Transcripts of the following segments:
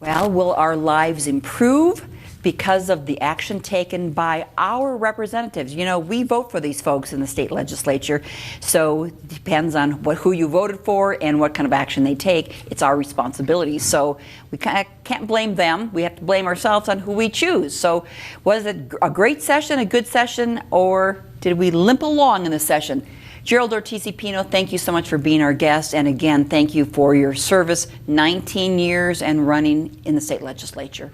Well, will our lives improve because of the action taken by our representatives? You know, we vote for these folks in the state legislature, so it depends on who you voted for and what kind of action they take. It's our responsibility, so we can't blame them. We have to blame ourselves on who we choose. So was it a great session, a good session, or did we limp along in the session? Gerald, Ortiz, Pino, thank you so much for being our guest. And again, thank you for your service, 19 years and running in the state legislature.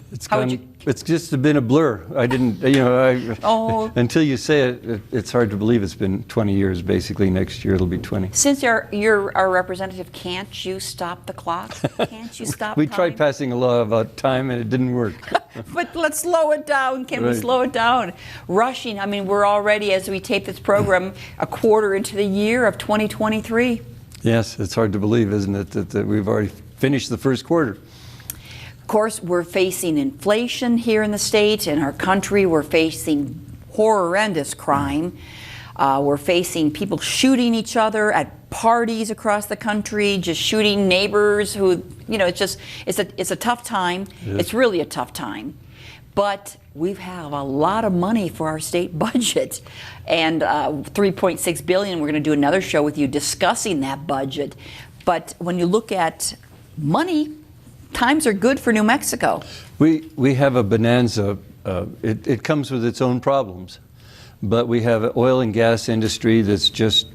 It's just been a blur. I didn't, until you say it, it's hard to believe it's been 20 years, basically. Next year it'll be 20. Since you're our representative, can't you stop the clock? Can't you stop We time? tried passing a law about time and it didn't work. But let's slow it down. Can we slow it down? Rushing, I mean, we're already, as we tape this program, a quarter into the year of 2023. Yes, it's hard to believe, isn't it, that we've already finished the first quarter. Of course, we're facing inflation here in the state, in our country. We're facing horrendous crime. We're facing people shooting each other at parties across the country, just shooting neighbors who, it's a tough time. It's really a tough time. But we have a lot of money for our state budget, and $3.6 billion. We're going to do another show with you discussing that budget. But when you look at money, times are good for New Mexico. We have a bonanza. It comes with its own problems, but we have an oil and gas industry that's just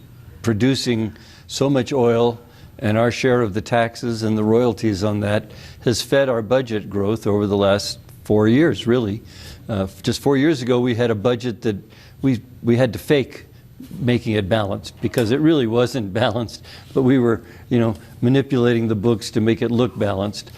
producing so much oil, and our share of the taxes and the royalties on that has fed our budget growth over the last 4 years, really. Just 4 years ago, we had a budget that we had to fake making it balanced because it really wasn't balanced, but we were, manipulating the books to make it look balanced.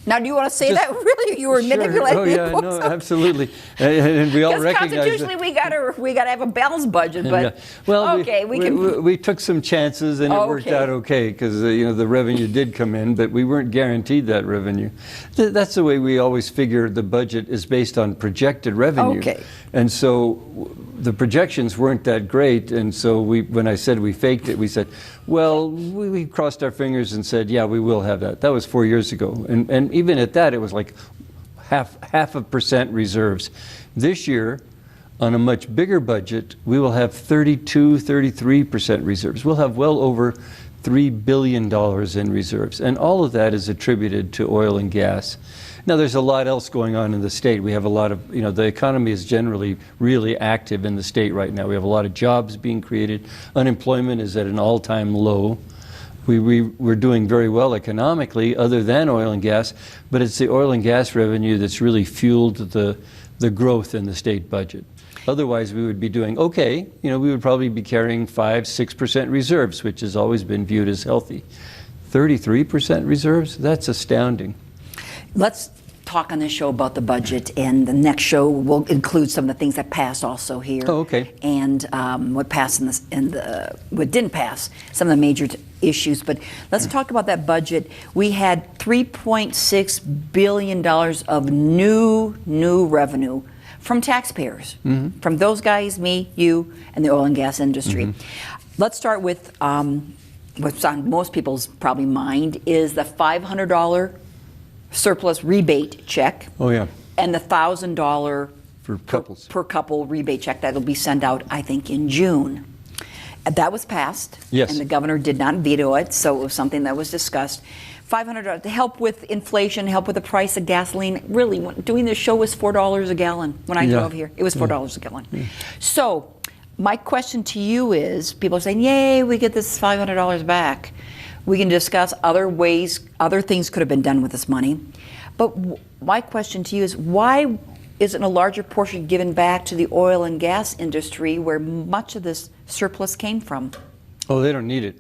Now, do you want to say that really? You were manipulating the books? No, absolutely. And we all recognize constitutionally we gotta have a balanced budget, but well, okay, we took some chances and it worked out okay because the revenue did come in, but we weren't guaranteed that revenue. That's the way we always figure the budget is based on projected revenue. Okay. And so the projections weren't that great, and so when I said we faked it, we said, well, we crossed our fingers and said, yeah, we will have that. That was 4 years ago, and even at that, it was like half a percent reserves. This year, on a much bigger budget, we will have 33% reserves. We'll have well over $3 billion in reserves, and all of that is attributed to oil and gas. Now, there's a lot else going on in the state. We have a lot of, the economy is generally really active in the state right now. We have a lot of jobs being created. Unemployment is at an all-time low. We're doing very well economically, other than oil and gas, but it's the oil and gas revenue that's really fueled the growth in the state budget. Otherwise, we would be doing okay. We would probably be carrying 5-6% reserves, which has always been viewed as healthy. 33% reserves? That's astounding. Let's talk on this show about the budget, and the next show will include some of the things that passed also here. Oh, okay. And what passed what didn't pass, some of the major issues. But let's talk about that budget. We had $3.6 billion of new revenue from taxpayers, from those guys, me, you, and the oil and gas industry. Let's start with what's on most people's probably mind is the $500 surplus rebate check. Oh, yeah. And the $1,000 for couples per couple rebate check that'll be sent out, I think, in June. That was passed. Yes. And the governor did not veto it, so it was something that was discussed. $500 to help with inflation, help with the price of gasoline. Really, doing this show was $4 a gallon when I drove here. It was $4 a gallon. Yeah. So my question to you is, people are saying, yay, we get this $500 back. We can discuss other ways, other things could have been done with this money. But my question to you is, why isn't a larger portion given back to the oil and gas industry where much of this surplus came from? Oh, they don't need it.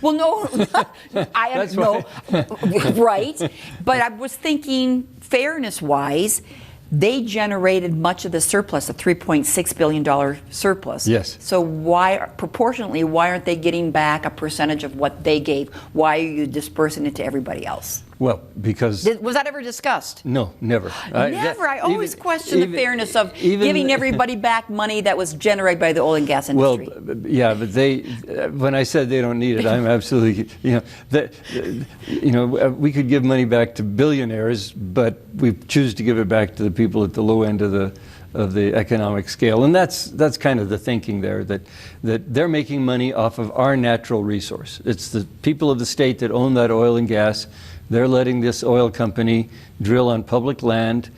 Well, no, I know, right? But I was thinking, fairness-wise, they generated much of the surplus, the $3.6 billion surplus. Yes. So proportionally, why aren't they getting back a percentage of what they gave? Why are you dispersing it to everybody else? Well, because... Was that ever discussed? No, never. Never. I always question the fairness of giving everybody back money that was generated by the oil and gas industry. Well, yeah, but when I said they don't need it, I'm absolutely, we could give money back to billionaires, but we choose to give it back to the people at the low end of the economic scale. And that's kind of the thinking there, that they're making money off of our natural resource. It's the people of the state that own that oil and gas. They're letting this oil company drill on public land,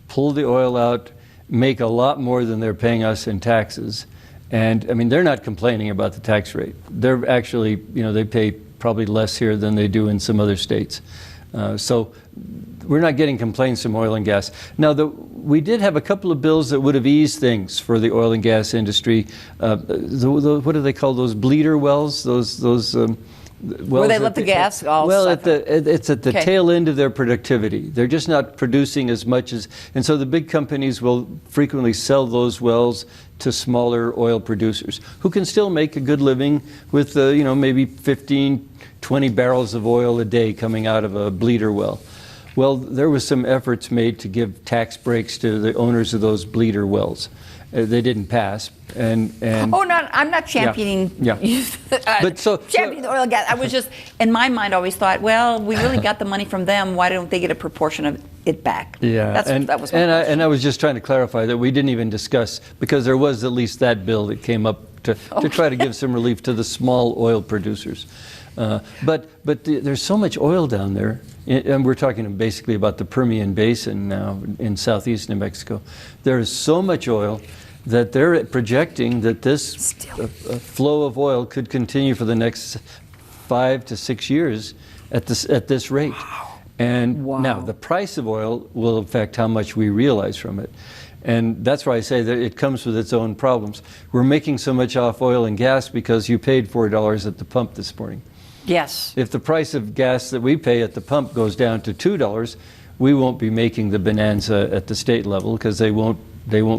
pull the oil out, make a lot more than they're paying us in taxes. And I mean, they're not complaining about the tax rate. They're actually, they pay probably less here than they do in some other states. So we're not getting complaints from oil and gas. Now, we did have a couple of bills that would have eased things for the oil and gas industry. What do they call those bleeder wells? Those where they let the gas all it's at the tail end of their productivity. They're just not producing as much and so the big companies will frequently sell those wells to smaller oil producers who can still make a good living with maybe 15, 20 barrels of oil a day coming out of a bleeder well. Well, there was some efforts made to give tax breaks to the owners of those bleeder wells. They didn't pass, and oh no, I'm not championing. Yeah. Championing the oil and gas. I was just, in my mind, always thought, well, we really got the money from them. Why don't they get a proportion of it back? Yeah, that was my question. I was just trying to clarify that we didn't even discuss, because there was at least that bill that came up to try to give some relief to the small oil producers. But there's so much oil down there, and we're talking basically about the Permian Basin now in southeast New Mexico. There is so much oil that they're projecting that this flow of oil could continue for the next 5 to 6 years at this rate. Wow. And now the price of oil will affect how much we realize from it. And that's why I say that it comes with its own problems. We're making so much off oil and gas because you paid $4 at the pump this morning. Yes. If the price of gas that we pay at the pump goes down to $2, we won't be making the bonanza at the state level, because they won't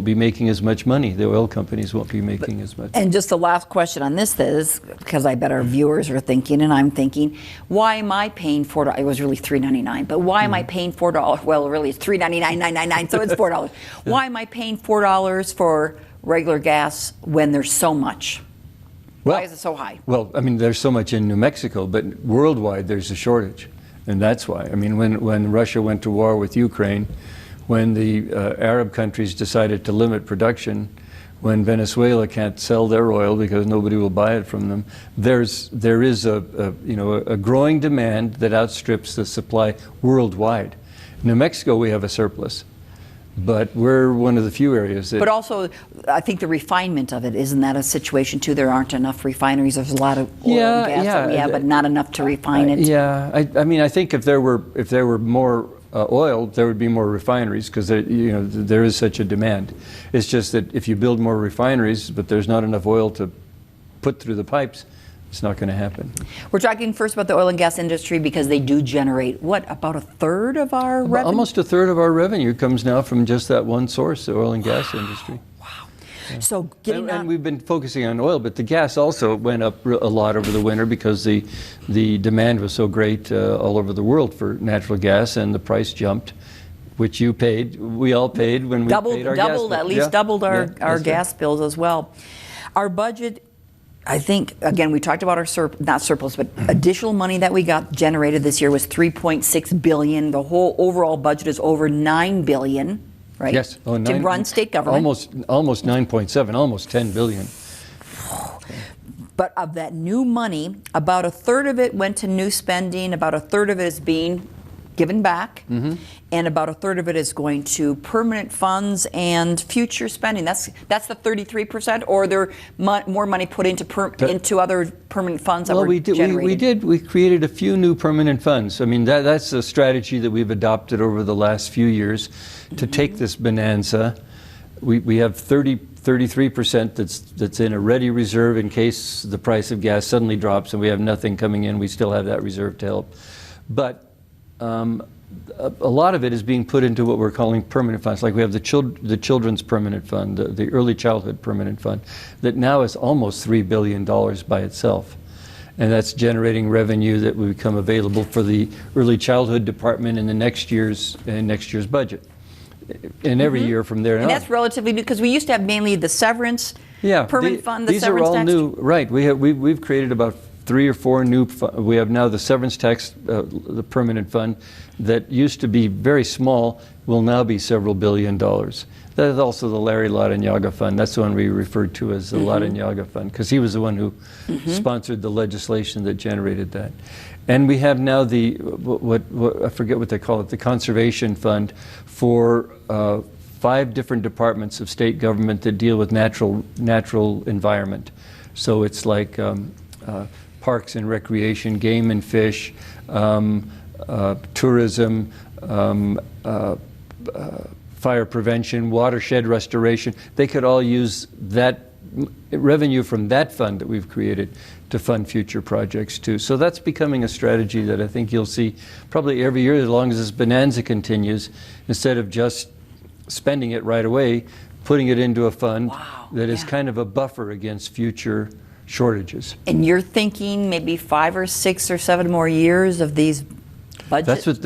be making as much money. The oil companies won't be making as much. And just the last question on this is, because I bet our viewers are thinking, and I'm thinking, why am I paying $4? It was really $3.99, but why am I paying $4? Well, really, it's $3.99.99, so it's $4. Why am I paying $4 for regular gas when there's so much? Why is it so high? Well, I mean, there's so much in New Mexico, but worldwide there's a shortage. And that's why. I mean, when Russia went to war with Ukraine, when the Arab countries decided to limit production, when Venezuela can't sell their oil because nobody will buy it from them, there is a growing demand that outstrips the supply worldwide. In New Mexico, we have a surplus. But we're one of the few areas that... But also, I think the refinement of it, isn't that a situation too? There aren't enough refineries. There's a lot of oil and gas that we have, but not enough to refine it. Yeah, I mean, I think if there were more oil, there would be more refineries, because there is such a demand. It's just that if you build more refineries, but there's not enough oil to put through the pipes, it's not going to happen. We're talking first about the oil and gas industry, because they do generate, about a third of our revenue? Almost a third of our revenue comes now from just that one source, the oil and gas industry. Wow. So and we've been focusing on oil, but the gas also went up a lot over the winter, because the demand was so great all over the world for natural gas, and the price jumped, which you paid, we all paid when we paid our gas bill. At least doubled our gas bills as well. Our budget, I think, again, we talked about our not surplus, but additional money that we got generated this year was $3.6 billion. The whole overall budget is over $9 billion, right? Yes. To run state government. Almost 9.7, almost $10 billion. But of that new money, about a third of it went to new spending, about a third of it is being given back, and about a third of it is going to permanent funds and future spending. That's the 33%, or there more money put into other permanent funds that were generated? We created a few new permanent funds. I mean, that's a strategy that we've adopted over the last few years to take this bonanza. We have 33% that's in a ready reserve in case the price of gas suddenly drops and we have nothing coming in. We still have that reserve to help. But a lot of it is being put into what we're calling permanent funds. Like we have the Children's Permanent Fund, the Early Childhood Permanent Fund, that now is almost $3 billion by itself. and that's generating revenue that will become available for the early childhood department in the next year's budget, and every year from there on. And that's relatively new, because we used to have mainly the severance permanent fund, the these severance are all tax. new, right? We've created about 3 or 4 new. We have now the severance tax, the permanent fund, that used to be very small, will now be several $billion. That is also the Larry Latiniaga Fund. That's the one we referred to as the Latiniaga Fund, because he was the one who sponsored the legislation that generated that. And we have now the, what I forget what they call it, the Conservation Fund for 5 different departments of state government that deal with natural environment. So it's like parks and recreation, game and fish, tourism, fire prevention, watershed restoration. They could all use that revenue from that fund that we've created to fund future projects too. So that's becoming a strategy that I think you'll see probably every year as long as this bonanza continues, instead of just spending it right away, putting it into a fund that is kind of a buffer against future shortages. And you're thinking maybe 5 or 6 or 7 more years of these budgets? That's what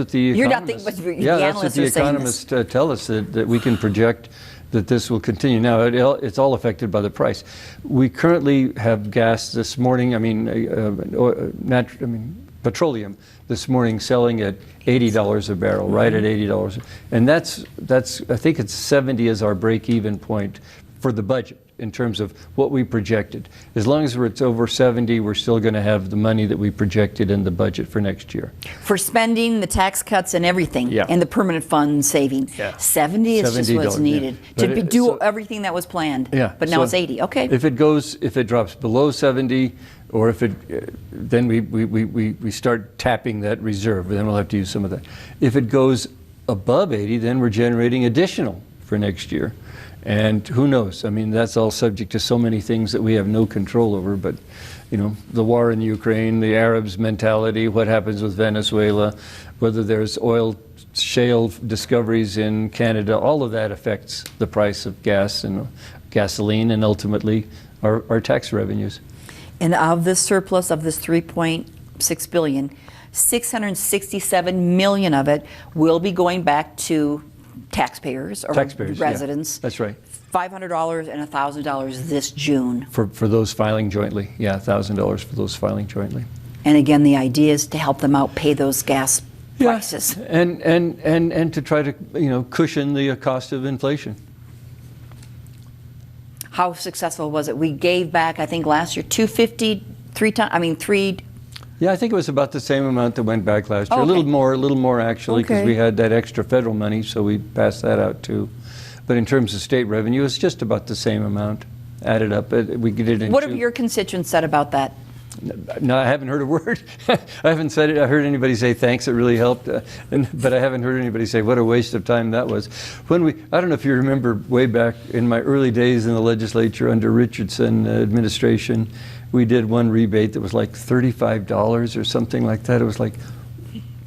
the You're not economists, thinking, but the that's what analysts the are saying economists tell us, that we can project that this will continue. Now, it's all affected by the price. We currently have gas this morning, petroleum this morning selling at $80 a barrel, right at $80. And that's I think it's 70 as our break-even point for the budget in terms of what we projected. As long as it's over 70, we're still going to have the money that we projected in the budget for next year. For spending, the tax cuts and everything, and the permanent fund saving. 70 is just what's needed to do everything that was planned. But now it's 80. Okay. If it drops below 70, or if then we start tapping that reserve, then we'll have to use some of that. If it goes above 80, then we're generating additional for next year. And who knows? I mean, that's all subject to so many things that we have no control over. But, the war in Ukraine, the Arabs' mentality, what happens with Venezuela, whether there's oil shale discoveries in Canada, all of that affects the price of gas and gasoline, and ultimately our tax revenues. And of this surplus, of this $3.6 billion, $667 million of it will be going back to taxpayers or residents. That's right. $500 and $1,000 this June. For those filing jointly. Yeah, $1,000 for those filing jointly. And again, the idea is to help them out pay those gas prices. And to try to, cushion the cost of inflation. How successful was it? We gave back, I think last year, $250, three. Yeah, I think it was about the same amount that went back last year. A little more actually, because we had that extra federal money, so we passed that out too. But in terms of state revenue, it's just about the same amount added up. We did it in What have your constituents said about that? No, I haven't heard a word. I haven't said it. I heard anybody say thanks, it really helped, but I haven't heard anybody say what a waste of time that was. I don't know if you remember way back in my early days in the legislature under Richardson administration, we did one rebate that was like $35 or something like that. It was like,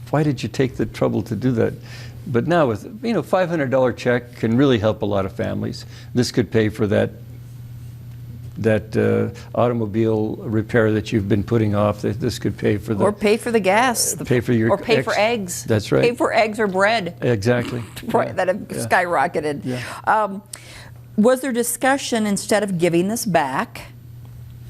why did you take the trouble to do that? But now with, $500 check can really help a lot of families. This could pay for that automobile repair that you've been putting off. This could pay for the... Or pay for the gas. Pay for your... Or pay for eggs. That's right. Pay for eggs or bread. Exactly. That have skyrocketed. Yeah. Was there discussion, instead of giving this back,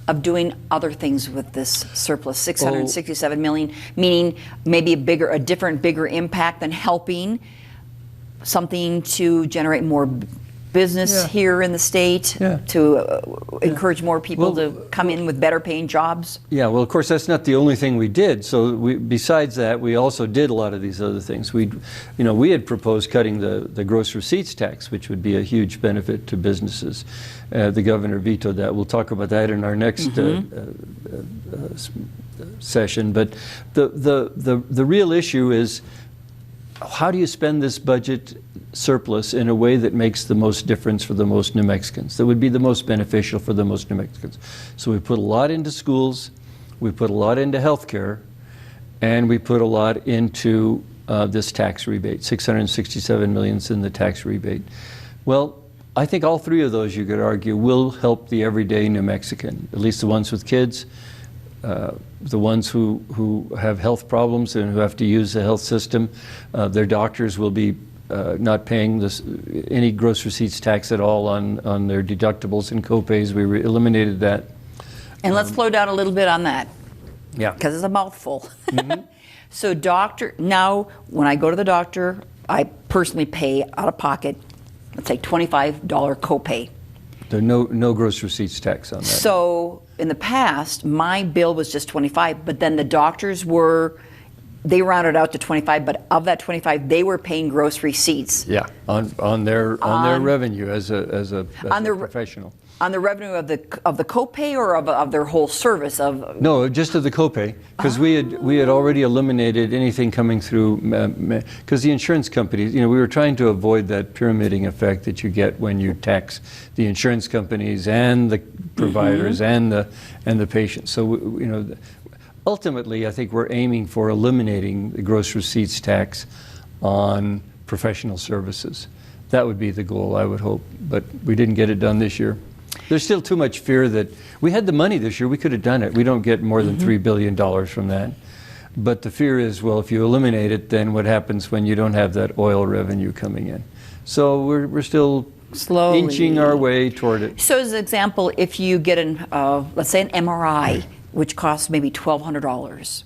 of doing other things with this surplus, $667 million, meaning maybe a different, bigger impact than helping something to generate more business here in the state, to encourage more people to come in with better paying jobs? Yeah, well, of course, that's not the only thing we did. So besides that, we also did a lot of these other things. We had proposed cutting the gross receipts tax, which would be a huge benefit to businesses. The governor vetoed that. We'll talk about that in our next session. But the real issue is, how do you spend this budget surplus in a way that makes the most difference for the most New Mexicans, that would be the most beneficial for the most New Mexicans? So we put a lot into schools, we put a lot into health care, and we put a lot into this tax rebate. $667 million in the tax rebate. Well, I think all 3 of those, you could argue, will help the everyday New Mexican, at least the ones with kids, the ones who have health problems and who have to use the health system, their doctors will be not paying any gross receipts tax at all on their deductibles and copays. We eliminated that. And let's slow down a little bit on that. Yeah. Because it's a mouthful. Mm-hmm. So now when I go to the doctor, I personally pay out of pocket, let's say $25 copay. There's no gross receipts tax on that. So in the past, my bill was just $25, but then the doctors they rounded out to $25, but of that $25, they were paying gross receipts. Yeah, on their revenue as a professional. On the revenue of the copay or of their whole service of? No, just of the copay, because we had already eliminated anything coming through, because the insurance companies, we were trying to avoid that pyramiding effect that you get when you tax the insurance companies and the providers and the patients. So ultimately, I think we're aiming for eliminating the gross receipts tax on professional services. That would be the goal, I would hope, but we didn't get it done this year. There's still too much fear that we had the money this year, we could have done it. We don't get more than $3 billion from that. But the fear is, well, if you eliminate it, then what happens when you don't have that oil revenue coming in? So we're still slowly inching our way toward it. So as an example, if you get let's say an MRI, which costs maybe $1,200,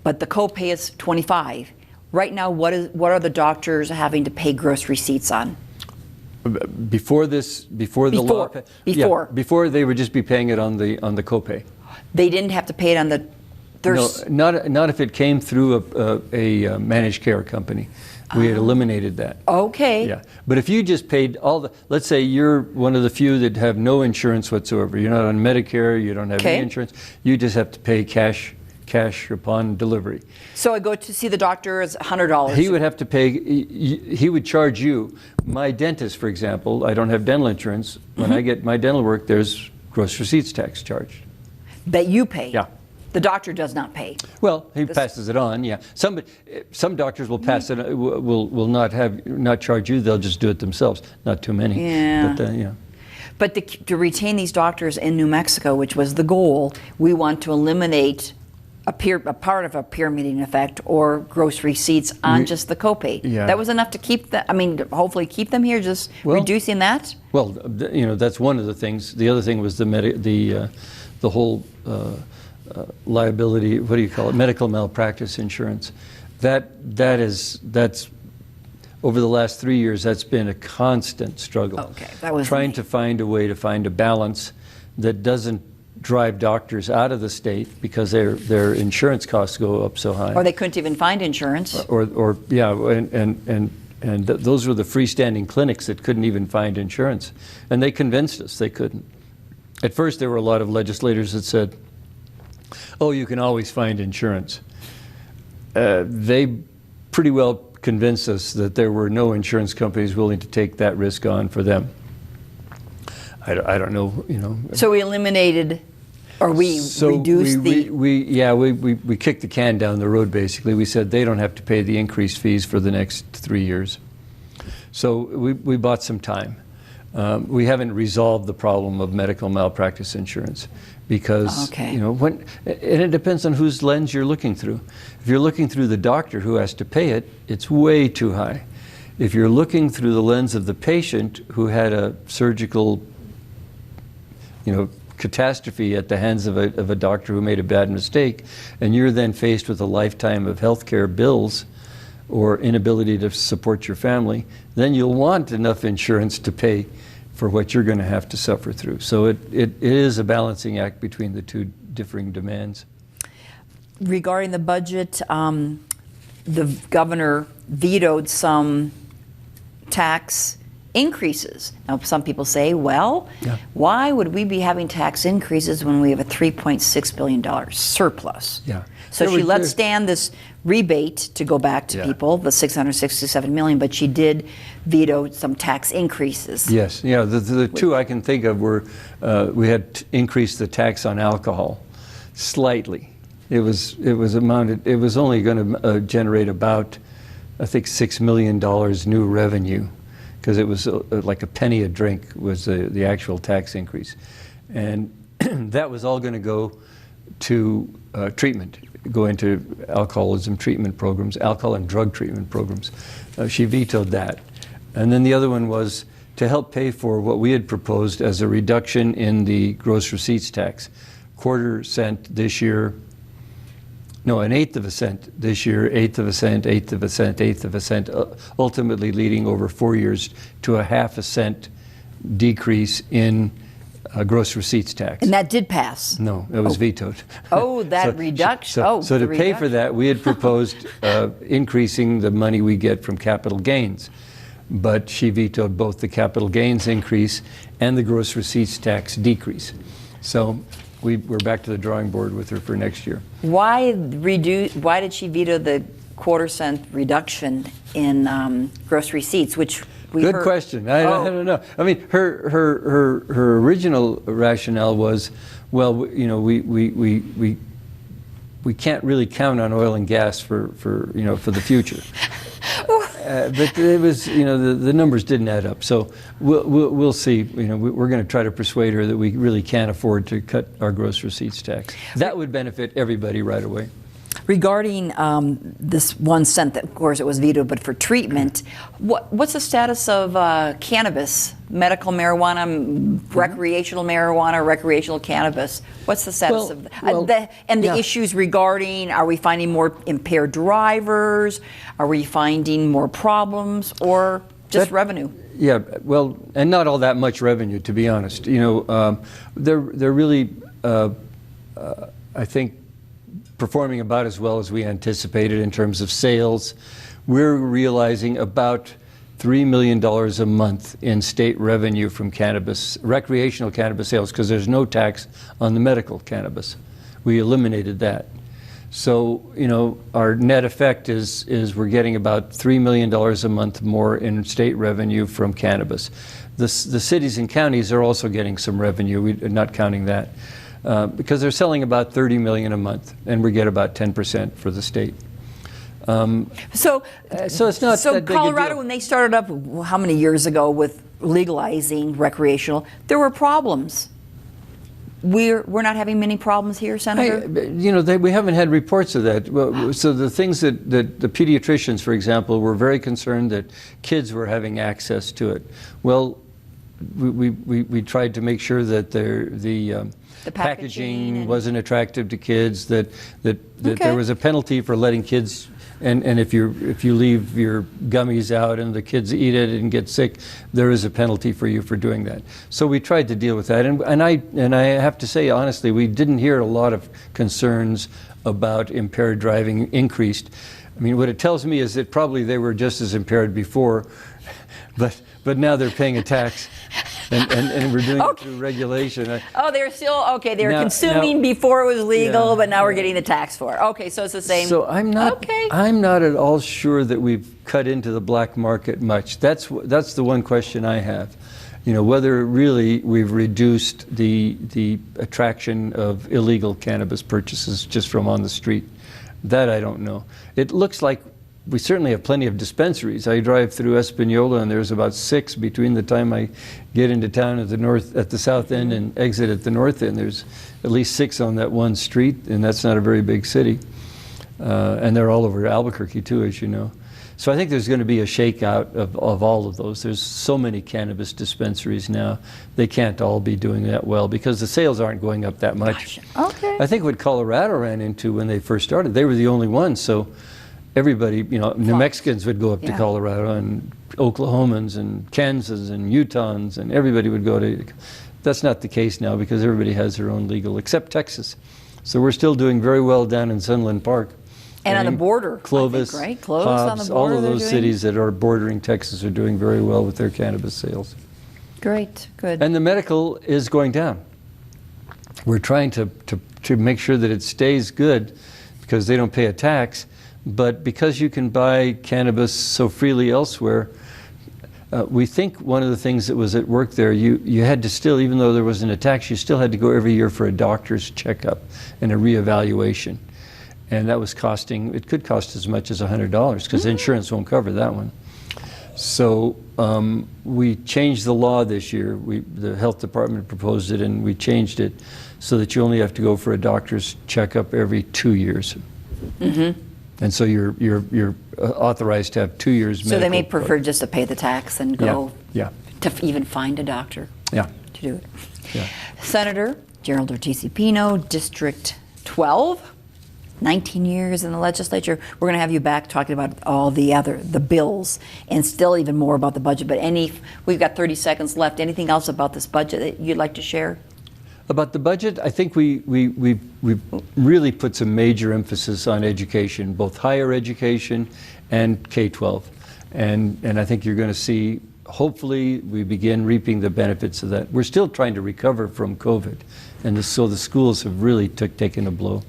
but the copay is $25. Right now, what are the doctors having to pay gross receipts on? Before the law, before they would just be paying it on the copay. They didn't have to pay it on the. No, not if it came through a managed care company. We had eliminated that. Okay. Yeah, but if you just paid let's say you're one of the few that have no insurance whatsoever. You're not on Medicare. You don't have any insurance. You just have to pay cash upon delivery. So I go to see the doctor, it's $100. He would have to pay, he would charge you. My dentist, for example, I don't have dental insurance. When I get my dental work, there's gross receipts tax charged. That you pay? Yeah. The doctor does not pay? Well, he passes it on, yeah. Some doctors will pass it, will not charge you, they'll just do it themselves. Not too many. Yeah. But to retain these doctors in New Mexico, which was the goal, we want to eliminate a part of a pyramiding effect or gross receipts on just the copay. Yeah. That was enough to keep hopefully keep them here, just reducing that? Well, that's one of the things. The other thing was the whole liability, what do you call it, medical malpractice insurance. That's over the last 3 years, that's been a constant struggle. Okay, that was trying to find a way to find a balance that doesn't drive doctors out of the state because their insurance costs go up so high. Or they couldn't even find insurance. And those were the freestanding clinics that couldn't even find insurance. And they convinced us they couldn't. At first there were a lot of legislators that said, oh, you can always find insurance. They pretty well convinced us that there were no insurance companies willing to take that risk on for them. I don't know, So we eliminated, or we reduced we kicked the can down the road, basically. We said they don't have to pay the increased fees for the next 3 years. So we bought some time. We haven't resolved the problem of medical malpractice insurance because, and it depends on whose lens you're looking through. If you're looking through the doctor who has to pay it, it's way too high. If you're looking through the lens of the patient who had a surgical catastrophe at the hands of a doctor who made a bad mistake, and you're then faced with a lifetime of health care bills or inability to support your family, then you'll want enough insurance to pay for what you're going to have to suffer through. So it is a balancing act between the two differing demands. Regarding the budget, the governor vetoed some tax increases. Now, some people say, well, why would we be having tax increases when we have a $3.6 billion surplus? Yeah. So she let stand this rebate to go back to people, the $667 million, but she did veto some tax increases. Yes, the two I can think of were, we had increased the tax on alcohol slightly. It was only going to generate about, I think, $6 million new revenue, because it was like a penny a drink was the actual tax increase. And that was all going to go to treatment, go into alcoholism treatment programs, alcohol and drug treatment programs. She vetoed that. And then the other one was to help pay for what we had proposed as a reduction in the gross receipts tax. Quarter cent this year, no, an eighth of a cent this year, eighth of a cent, eighth of a cent, eighth of a cent, ultimately leading over 4 years to a half a cent decrease in gross receipts tax. And that did pass? No, it was vetoed. Oh, that reduction. So to pay for that, we had proposed increasing the money we get from capital gains. But she vetoed both the capital gains increase and the gross receipts tax decrease. So we're back to the drawing board with her for next year. Why did she veto the quarter cent reduction in gross receipts, which we Good heard? question. I don't know. I mean, her original rationale was, well, you know, we can't really count on oil and gas for the future. But it was, you know, the numbers didn't add up. So we'll see. You know, we're going to try to persuade her that we really can't afford to cut our gross receipts tax. That would benefit everybody right away. Regarding this 1 cent, that, of course, it was vetoed, but for treatment, what's the status of cannabis, medical marijuana, recreational marijuana, recreational cannabis? What's the status of the issues regarding, are we finding more impaired drivers? Are we finding more problems, or just revenue? Yeah, well, and not all that much revenue, to be honest. You know, they're really, I think, performing about as well as we anticipated in terms of sales. We're realizing about $3 million a month in state revenue from cannabis, recreational cannabis sales, because there's no tax on the medical cannabis. We eliminated that. So, you know, our net effect is we're getting about $3 million a month more in state revenue from cannabis. The cities and counties are also getting some revenue. We're not counting that. Because they're selling about $30 million a month, and we get about 10% for the state. So it's not that big Colorado, a deal. when they started up, how many years ago, with legalizing recreational, there were problems. We're not having many problems here, Senator? You know, we haven't had reports of that. Well, so the things that the pediatricians, for example, were very concerned that kids were having access to it. Well, we tried to make sure that the packaging wasn't attractive to kids, that there was a penalty for letting kids, and if you leave your gummies out and the kids eat it and get sick, there is a penalty for you for doing that. So we tried to deal with that, and I have to say honestly, we didn't hear a lot of concerns about impaired driving increased. I mean, what it tells me is that probably they were just as impaired before, but now they're paying a tax. And we're doing it through regulation. They're still, they were consuming before it was legal, but now we're getting the tax for it. Okay, so it's the same. So I'm not at all sure that we've cut into the black market much. That's the one question I have. You know, whether really we've reduced the attraction of illegal cannabis purchases just from on the street. That I don't know. It looks like we certainly have plenty of dispensaries. I drive through Espanola, and there's about 6 between the time I get into town at the south end and exit at the north end. There's at least 6 on that one street, and that's not a very big city. And they're all over Albuquerque too, as you know. So I think there's going to be a shakeout of all of those. There's so many cannabis dispensaries now. They can't all be doing that well because the sales aren't going up that much. Okay. I think what Colorado ran into when they first started, they were the only ones. So everybody, you know, New Mexicans would go up to Colorado, and Oklahomans and Kansas and Utahns, and everybody would go to. That's not the case now because everybody has their own legal, except Texas. So we're still doing very well down in Sunland Park. And on the border, Clovis, I think, right? Clovis on the border, all of those cities that are bordering Texas are doing very well with their cannabis sales. Great, good. And the medical is going down. We're trying to make sure that it stays good because they don't pay a tax. But because you can buy cannabis so freely elsewhere, we think one of the things that was at work there, you had to still, even though there wasn't a tax, you still had to go every year for a doctor's checkup and a reevaluation. And that was costing, it could cost as much as $100 because insurance won't cover that one. So we changed the law this year. The health department proposed it, and we changed it so that you only have to go for a doctor's checkup every 2 years. And so you're authorized to have 2 years. So they may prefer just to pay the tax and go Yeah. to even find a doctor Yeah. to do it. Yeah. Senator Gerald Ortiz Pino, District 12, 19 years in the legislature. We're going to have you back talking about all the bills and still even more about the budget. But we've got 30 seconds left. Anything else about this budget that you'd like to share? About the budget, I think we really put some major emphasis on education, both higher education and K-12. And I think you're going to see, hopefully, we begin reaping the benefits of that. We're still trying to recover from COVID, and so the schools have really taken a blow.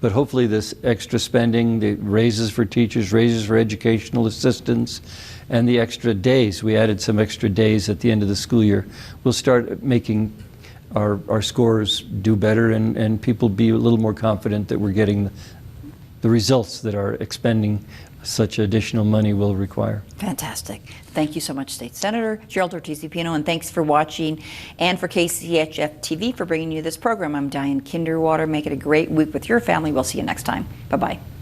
But hopefully this extra spending, the raises for teachers, raises for educational assistants, and the extra days, we added some extra days at the end of the school year, will start making our scores do better, and people be a little more confident that we're getting the results that our expending such additional money will require. Fantastic. Thank you so much, State Senator Gerald Ortiz Pino, and thanks for watching, and for KCHF TV for bringing you this program. I'm Diane Kinderwater. Make it a great week with your family. We'll see you next time. Bye-bye.